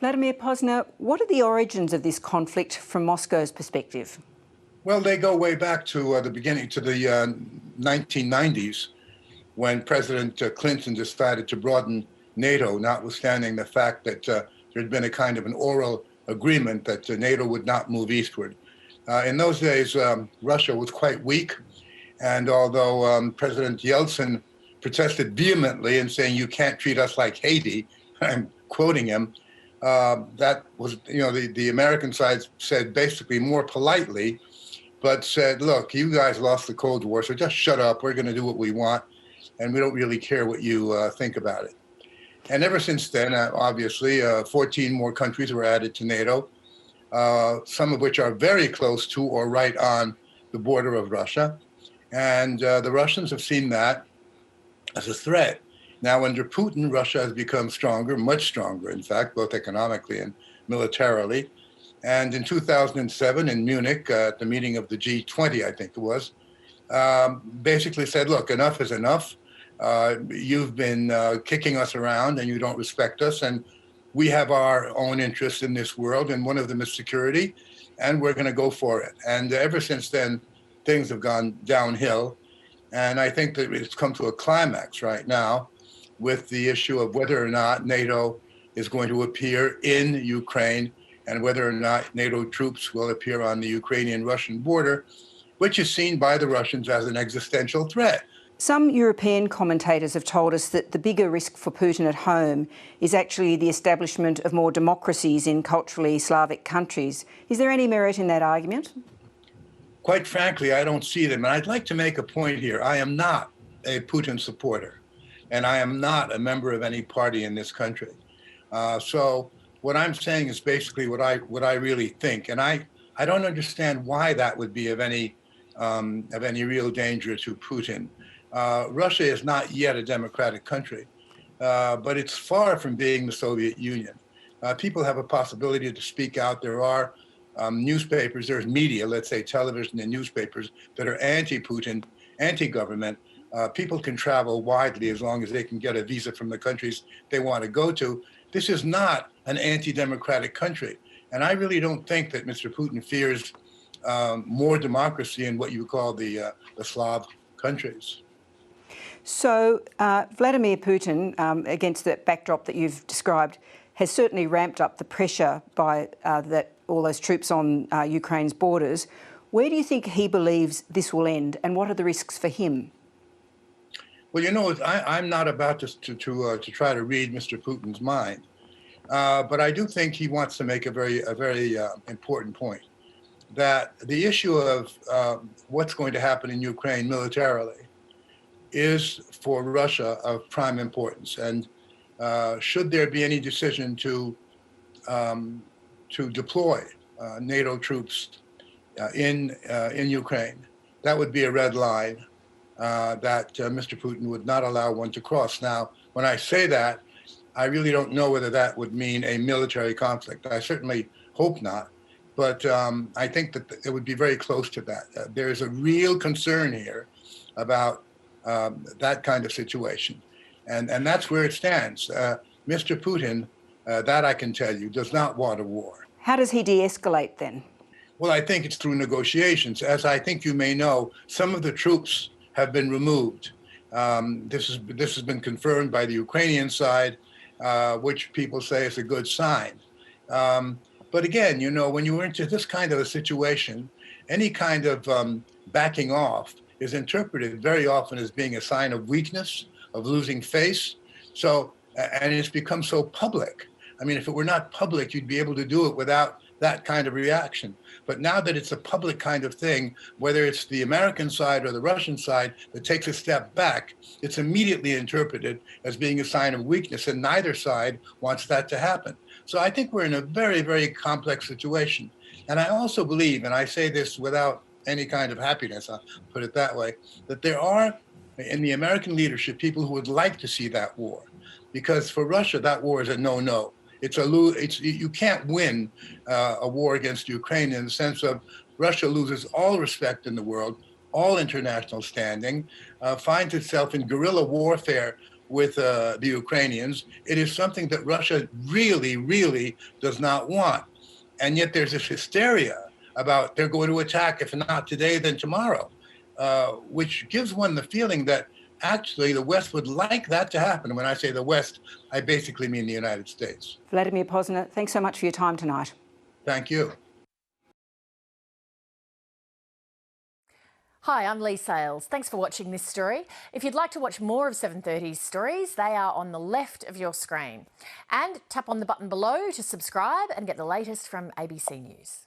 Vladimir Pozner, what are the origins of this conflict from Moscow's perspective? Well, they go way back to the beginning, to the 1990s, when President Clinton decided to broaden NATO, notwithstanding the fact that there had been a kind of an oral agreement that NATO would not move eastward. In those days, Russia was quite weak, and although President Yeltsin protested vehemently and saying, "You can't treat us like Haiti," I'm quoting him, that was, the American side said basically more politely, but said, "Look, you guys lost the Cold War, so just shut up. We're going to do what we want, and we don't really care what you think about it." And ever since then, obviously, 14 more countries were added to NATO, some of which are very close to or right on the border of Russia. And the Russians have seen that as a threat. Now, under Putin, Russia has become stronger, much stronger, in fact, both economically and militarily. And in 2007 in Munich, at the meeting of the G20, I think it was, basically said, "Look, enough is enough. You've been kicking us around and you don't respect us. And we have our own interests in this world, and one of them is security, and we're going to go for it." And ever since then, things have gone downhill. And I think that it's come to a climax right now with the issue of whether or not NATO is going to appear in Ukraine and whether or not NATO troops will appear on the Ukrainian-Russian border, which is seen by the Russians as an existential threat. Some European commentators have told us that the bigger risk for Putin at home is actually the establishment of more democracies in culturally Slavic countries. Is there any merit in that argument? Quite frankly, I don't see them. And I'd like to make a point here. I am not a Putin supporter, and I am not a member of any party in this country. So what I'm saying is basically what I really think. And I don't understand why that would be of any real danger to Putin. Russia is not yet a democratic country, but it's far from being the Soviet Union. People have a possibility to speak out. There are newspapers, there's media, let's say television and newspapers, that are anti-Putin, anti-government. People can travel widely as long as they can get a visa from the countries they want to go to. This is not an anti-democratic country. And I really don't think that Mr. Putin fears more democracy in what you call the Slav countries. So Vladimir Putin, against the backdrop that you've described, has certainly ramped up the pressure by all those troops on Ukraine's borders. Where do you think he believes this will end, and what are the risks for him? Well, I'm not about to try to read Mr. Putin's mind, but I do think he wants to make a very important point, that the issue of what's going to happen in Ukraine militarily is for Russia of prime importance. And should there be any decision to deploy NATO troops in Ukraine, that would be a red line that Mr. Putin would not allow one to cross. Now, when I say that, I really don't know whether that would mean a military conflict. I certainly hope not, but I think that it would be very close to that. There is a real concern here about that kind of situation. And that's where it stands. Mr. Putin, that I can tell you, does not want a war. How does he de-escalate then? Well, I think it's through negotiations. As I think you may know, some of the troops have been removed. This has been confirmed by the Ukrainian side, which people say is a good sign. But again, when you're into this kind of a situation, any kind of backing off is interpreted very often as being a sign of weakness, of losing face. So, and it's become so public. I mean, if it were not public, you'd be able to do it without that kind of reaction. But now that it's a public kind of thing, whether it's the American side or the Russian side that takes a step back, it's immediately interpreted as being a sign of weakness, and neither side wants that to happen. So I think we're in a very, very complex situation. And I also believe, and I say this without any kind of happiness, I'll put it that way, that there are in the American leadership people who would like to see that war, because for Russia that war is a no-no. You can't win a war against Ukraine in the sense of Russia loses all respect in the world, all international standing, finds itself in guerrilla warfare with the Ukrainians. It is something that Russia really, really does not want. And yet there's this hysteria about they're going to attack, if not today, then tomorrow, which gives one the feeling that actually the West would like that to happen. When I say the West, I basically mean the United States. Vladimir Pozner, thanks so much for your time tonight. Thank you. Hi, I'm Lee Sales. Thanks for watching this story. If you'd like to watch more of 730's stories, they are on the left of your screen. And tap on the button below to subscribe and get the latest from ABC News.